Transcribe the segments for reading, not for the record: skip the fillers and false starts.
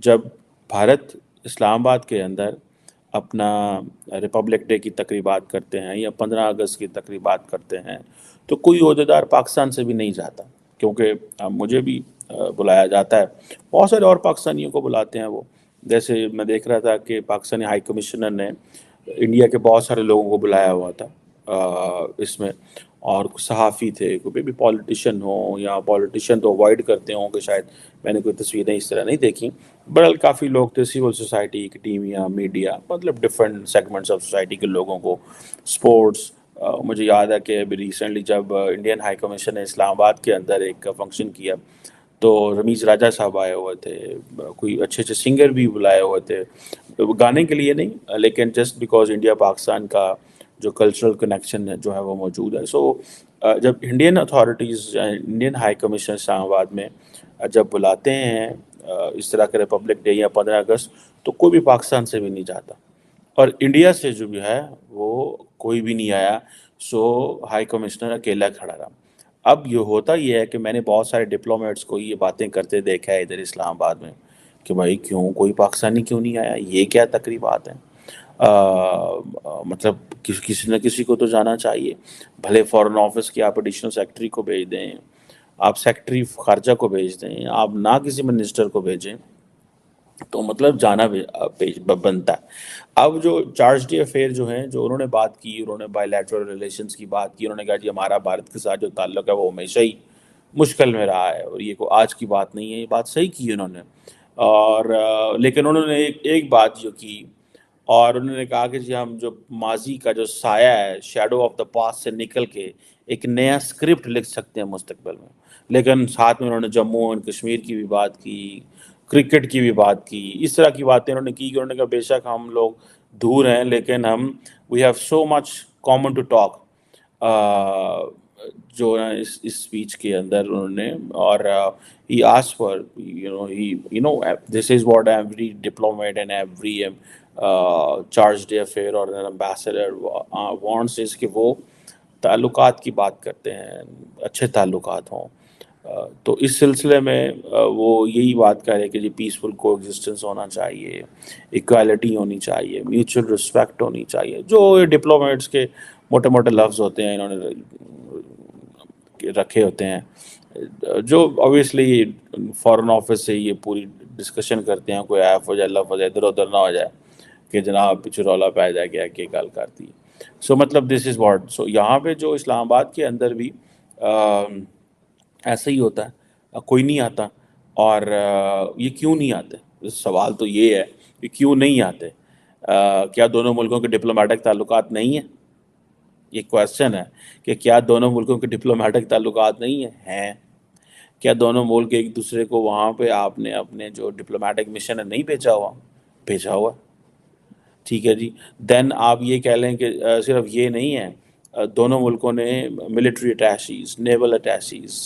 جب بھارت اسلام آباد کے اندر اپنا ریپبلک ڈے کی تقریبات کرتے ہیں یا 15 اگست کی تقریبات کرتے ہیں تو کوئی عہدیدار پاکستان سے بھی نہیں جاتا، کیونکہ مجھے بھی بلایا جاتا ہے، بہت سارے اور پاکستانیوں کو بلاتے ہیں وہ. جیسے میں دیکھ رہا تھا کہ پاکستانی ہائی کمشنر نے انڈیا کے بہت سارے لوگوں کو بلایا ہوا تھا اس میں، اور کچھ صحافی تھے، کوئی بھی پالیٹیشین ہوں، یا پالیٹیشین تو اوائڈ کرتے ہوں کہ شاید میں نے کوئی تصویریں اس طرح نہیں دیکھی، بہرحال کافی لوگ تھے، سول سوسائٹی، اکیڈیمیا، میڈیا، مطلب ڈفرینٹ سیگمنٹس آف سوسائٹی کے لوگوں کو، اسپورٹس. مجھے یاد ہے کہ ابھی ریسنٹلی جب انڈین ہائی کمیشن نے اسلام آباد کے اندر ایک فنکشن کیا تو رمیز راجہ صاحب آئے ہوئے تھے، کوئی اچھے اچھے سنگر بھی بلائے ہوئے تھے، گانے کے لیے نہیں لیکن جسٹ بیکاز انڈیا پاکستان کا جو کلچرل کنیکشن ہے جو ہے وہ موجود ہے. سو جب Indian authorities Indian high commission Islamabad میں جب بلاتے ہیں اس طرح کے ریپبلک ڈے یا 15 اگست، تو کوئی بھی پاکستان سے بھی نہیں جاتا، اور انڈیا سے جو بھی ہے وہ کوئی بھی نہیں آیا. سو ہائی کمشنر اکیلا کھڑا رہا. اب یہ ہوتا یہ ہے کہ میں نے بہت سارے ڈپلومیٹس کو یہ باتیں کرتے دیکھا ہے ادھر اسلام آباد میں کہ بھائی کیوں کوئی پاکستانی کیوں نہیں آیا، یہ کیا تقریبات ہیں. مطلب کسی نہ کسی کو تو جانا چاہیے، بھلے فورن آفس کے آپ ایڈیشنل سیکرٹری کو بھیج دیں، آپ سیکرٹری خارجہ کو بھیج دیں، آپ نہ کسی منسٹر کو بھیجیں، تو مطلب جانا بنتا ہے. اب جو چارج ڈی افیئر جو ہیں جو انہوں نے بات کی، انہوں نے بائی لیٹرل ریلیشنز کی بات کی، انہوں نے کہا جی ہمارا بھارت کے ساتھ جو تعلق ہے وہ ہمیشہ ہی مشکل میں رہا ہے، اور یہ کوئی آج کی بات نہیں ہے، یہ بات صحیح کی انہوں نے. اور لیکن انہوں نے ایک بات جو کی، اور انہوں نے کہا کہ جی ہم جو ماضی کا جو سایہ ہے، شیڈو آف دا پاسٹ سے نکل کے ایک نیا اسکرپٹ لکھ سکتے ہیں مستقبل میں. لیکن ساتھ میں انہوں نے جموں اینڈ کشمیر کی بھی بات کی، کرکٹ کی بھی بات کی، اس طرح کی باتیں انہوں نے کی کہ انہوں نے کہا بے شک ہم لوگ دور ہیں لیکن ہم we have so much common to talk, جو ہے اس اسپیچ کے اندر انہوں نے. اور he asked for this is what every diplomat and every charge d'affaires اور an ambassador wants is کہ وہ تعلقات کی بات کرتے ہیں، اچھے تعلقات ہوں. تو اس سلسلے میں وہ یہی بات کر رہے کہ جی پیسفل کو ایگزسٹنس ہونا چاہیے، ایکوالٹی ہونی چاہیے، میوچل رسپیکٹ ہونی چاہیے، جو ڈپلومیٹس کے موٹے موٹے لفظ ہوتے ہیں انہوں نے رکھے ہوتے ہیں، جو obviously فورن آفس سے یہ پوری ڈسکشن کرتے ہیں، کوئی ایف ہو جائے لف ہو جائے ادھر ادھر نہ ہو جائے کہ جناب پیچھے رولا پایا جائے گیا کہ گال کرتی. سو مطلب دس از واٹ. سو یہاں پہ جو اسلام آباد کے اندر بھی ایسا ہی ہوتا ہے، کوئی نہیں آتا. اور یہ کیوں نہیں آتے، سوال تو یہ ہے کہ کیوں نہیں آتے. کیا دونوں ملکوں کے ڈپلومیٹک تعلقات نہیں ہیں؟ یہ کویشچن ہے کہ کیا دونوں ملکوں کے ڈپلومیٹک تعلقات نہیں ہیں؟ کیا دونوں ملک ایک دوسرے کو وہاں پہ آپ نے اپنے جو ڈپلومیٹک مشن ہے نہیں بھیجا ہوا؟ ٹھیک ہے جی. دین آپ یہ کہہ لیں کہ صرف یہ نہیں ہے، دونوں ملکوں نے ملٹری اٹیچیز، نیول اٹیچیز،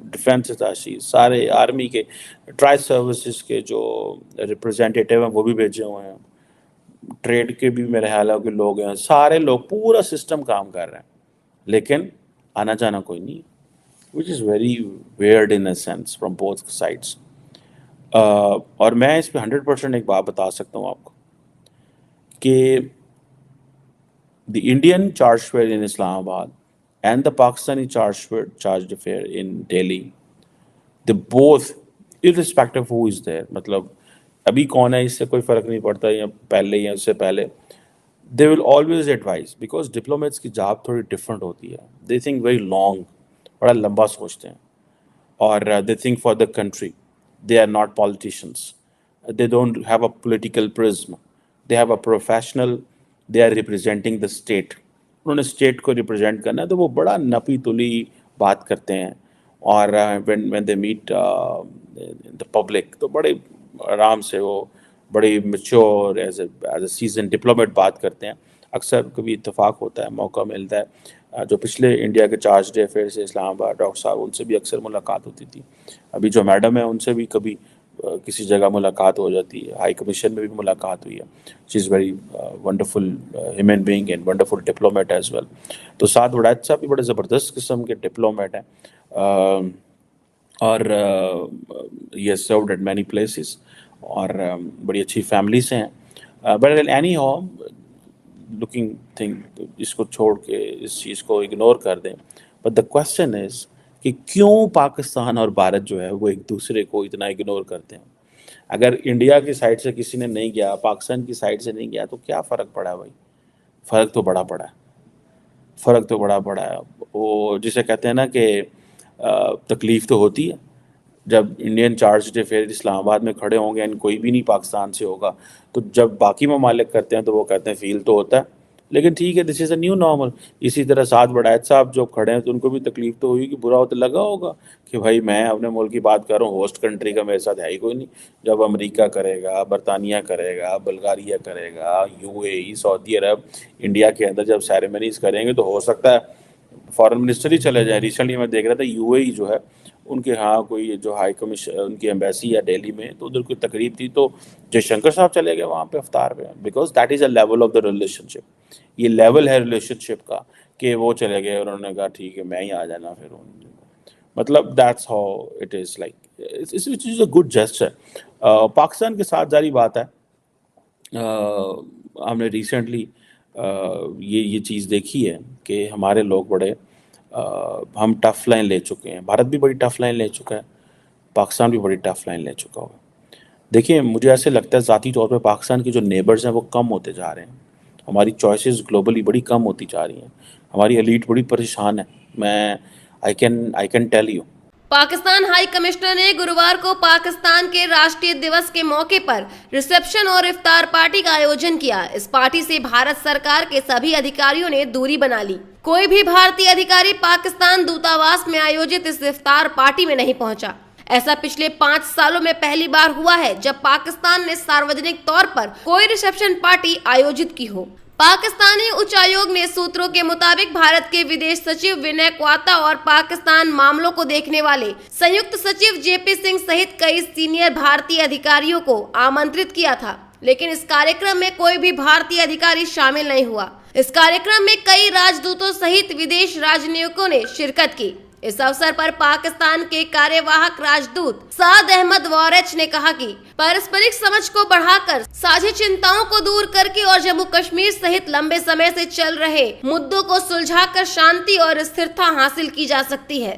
ڈیفنس اٹیچیز، سارے آرمی کے ٹرائی سروسز کے جو ریپرزینٹیٹیو ہیں وہ بھی بھیجے ہوئے ہیں، ٹریڈ کے بھی میرے خیال ہے کہ لوگ ہیں، سارے لوگ، پورا سسٹم کام کر رہے ہیں، لیکن آنا جانا کوئی نہیں، which is very weird in a sense from both sides. اور میں اس پہ 100% ایک بات بتا سکتا ہوں آپ کو کہ the Indian charge fair in Islamabad and the Pakistani charge fair in Delhi, they both, irrespective of who is there، مطلب ابھی کون ہے اس سے کوئی فرق نہیں پڑتا، یا پہلے یا اس سے پہلے، they will always advise because diplomats کی جاب تھوڑی ڈفرینٹ ہوتی ہے. they think very long، بڑا لمبا سوچتے ہیں، اور they think for the country. They are not politicians. They don't have a political prism. They have a professional. They are representing the state. انہوں نے اسٹیٹ کو ریپرزینٹ کرنا ہے، تو وہ بڑا نپی تلی بات کرتے ہیں. اور when they meet the public تو بڑے آرام سے وہ بڑی mature as a season diplomat بات کرتے ہیں. اکثر کبھی اتفاق ہوتا ہے، موقع ملتا ہے، جو پچھلے انڈیا کے چارج ڈے افیئر سے اسلام آباد ڈاکٹر صاحب، ان سے بھی اکثر ملاقات ہوتی تھی. ابھی جو میڈم ہے ان سے بھی کبھی کسی جگہ ملاقات ہو جاتی ہے، ہائی کمیشن میں بھی ملاقات ہوئی ہے. She is very wonderful human being and wonderful diplomat as well. تو سعد وڑائچ صاحب بھی بڑے زبردست قسم کے ڈپلومیٹ ہیں، اور یہ سروڈ ایٹ مینی پلیسز. اور بڑی اچھی فیملی سے ہیں. But anyhow looking thing اس کو چھوڑ کے اس چیز کو اگنور کر دیں. بٹ دا کوشچن از کہ کیوں پاکستان اور بھارت جو ہے وہ ایک دوسرے کو اتنا اگنور کرتے ہیں؟ اگر انڈیا کی سائڈ سے کسی نے نہیں گیا, پاکستان کی سائڈ سے نہیں گیا, تو کیا فرق پڑا ہے بھائی؟ فرق تو بڑا پڑا ہے, فرق تو بڑا پڑا ہے. وہ جسے کہتے ہیں نا کہ تکلیف تو ہوتی ہے جب انڈین چارج افیئر اسلام آباد میں کھڑے ہوں گے, کوئی بھی نہیں پاکستان سے ہوگا, تو جب باقی ممالک کرتے ہیں تو وہ کہتے ہیں فیل تو ہوتا ہے. لیکن ٹھیک ہے, دس از اے نیو نارمل. اسی طرح سعد بڑائچ صاحب جو کھڑے ہیں تو ان کو بھی تکلیف تو ہوئی کہ برا تو لگا ہوگا کہ بھائی میں اپنے ملک کی بات کر رہا ہوں, ہوسٹ کنٹری کا میرے ساتھ ہے ہی کوئی نہیں. جب امریکہ کرے گا, برطانیہ کرے گا, بلغاریہ کرے گا, UAE, سعودی عرب انڈیا کے اندر جب سیریمنیز کریں گے تو ہو سکتا ہے فارن منسٹر ہی چلے جائیں. ریسنٹلی میں دیکھ رہا تھا UAE جو ہے ان کے ہاں کوئی جو ہائی کمیشن ان کی ایمبیسی ہے دہلی میں, تو ادھر کوئی تقریب تھی تو جے شنکر صاحب چلے گئے وہاں پہ افطار پہ, because that is a level of the relationship. یہ لیول ہے ریلیشن شپ کا کہ وہ چلے گئے, انہوں نے کہا ٹھیک ہے میں ہی آ جانا پھر. مطلب that's how it is like it's a good gesture. Pakistan کے ساتھ ظاہری بات ہے ہم نے ریسنٹلی یہ چیز دیکھی ہے کہ ہمارے لوگ بڑے ہم ٹف لائن لے چکے ہیں. بھارت بھی بڑی ٹف لائن لے چکا ہے, پاکستان بھی بڑی ٹف لائن لے چکا ہوگا. دیکھیں مجھے ایسے لگتا ہے ذاتی طور پہ پاکستان کے جو نیبرز ہیں وہ کم ہوتے جا رہے ہیں. ہماری چوائسیز گلوبلی بڑی کم ہوتی جا رہی ہیں. ہماری ایلیٹ بڑی پریشان ہے. میں I can tell you. Pakistan high commissioner نے گروار کو پاکستان کے راشٹریہ دیوس کے موقع پر ریسپشن اور افطار پارٹی کا آیوجن کیا. اس پارٹی سے بھارت سرکار کے سبھی ادھیکاریوں نے دوری بنا لی. کوئی بھی بھارتی ادھیکاری پاکستان دودھاواس میں آیوجت اس افطار پارٹی میں نہیں پہنچا. ایسا پچھلے 5 سالوں میں پہلی بار ہوا ہے جب پاکستان نے ساروجنک طور پر کوئی ریسپشن پارٹی آیوجت کی ہو. پاکستانی اچ آیوگ نے سوتروں کے مطابق بھارت کے ودیش سچیو ونے کوتا اور پاکستان معاملوں کو دیکھنے والے سیکت سچیو JP سنگھ سہت کئی سینئر بھارتی ادھیکاریوں کو آمنترت کیا تھا, لیکن اس کارکرم میں کوئی بھی بھارتی ادھیکاری شامل نہیں ہوا. اس کارکرم میں کئی راجدوتوں سہت ودیش راجنیتکوں نے شرکت کی. اس اوسر پر پاکستان کے کاریواہک راجدوت سعد احمد وارچ نے کہا کہ پرسپرک سمجھ کو بڑھا کر ساجھی چنتاؤں کو دور کر کے اور جموں کشمیر سہت لمبے سمے سے چل رہے مدوں کو سلجھا کر شانتی اور استھرتا حاصل کی جا سکتی ہے.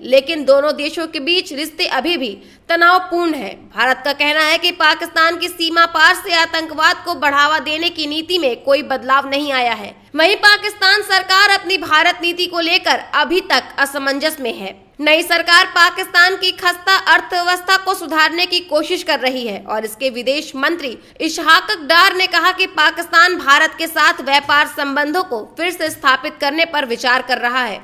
لیکن دونوں دیشوں کے بیچ رشتے ابھی بھی تناؤ پورن ہے. بھارت کا کہنا ہے کہ پاکستان کی سیما پار سے آتنکواد کو بڑھاوا دینے کی نیتی میں کوئی بدلاو نہیں آیا ہے. وہیں پاکستان سرکار اپنی بھارت نیتی کو لے کر ابھی تک اسمنجس میں ہے. نئی سرکار پاکستان کی خستہ ارتھ ویوستھا کو سدھارنے کی کوشش کر رہی ہے اور اس کے ودیش منتری اشحاق ڈار نے کہا کہ پاکستان بھارت کے ساتھ ویپار سمبندوں کو پھر سے استھاپت کرنے پر وچار کر رہا ہے.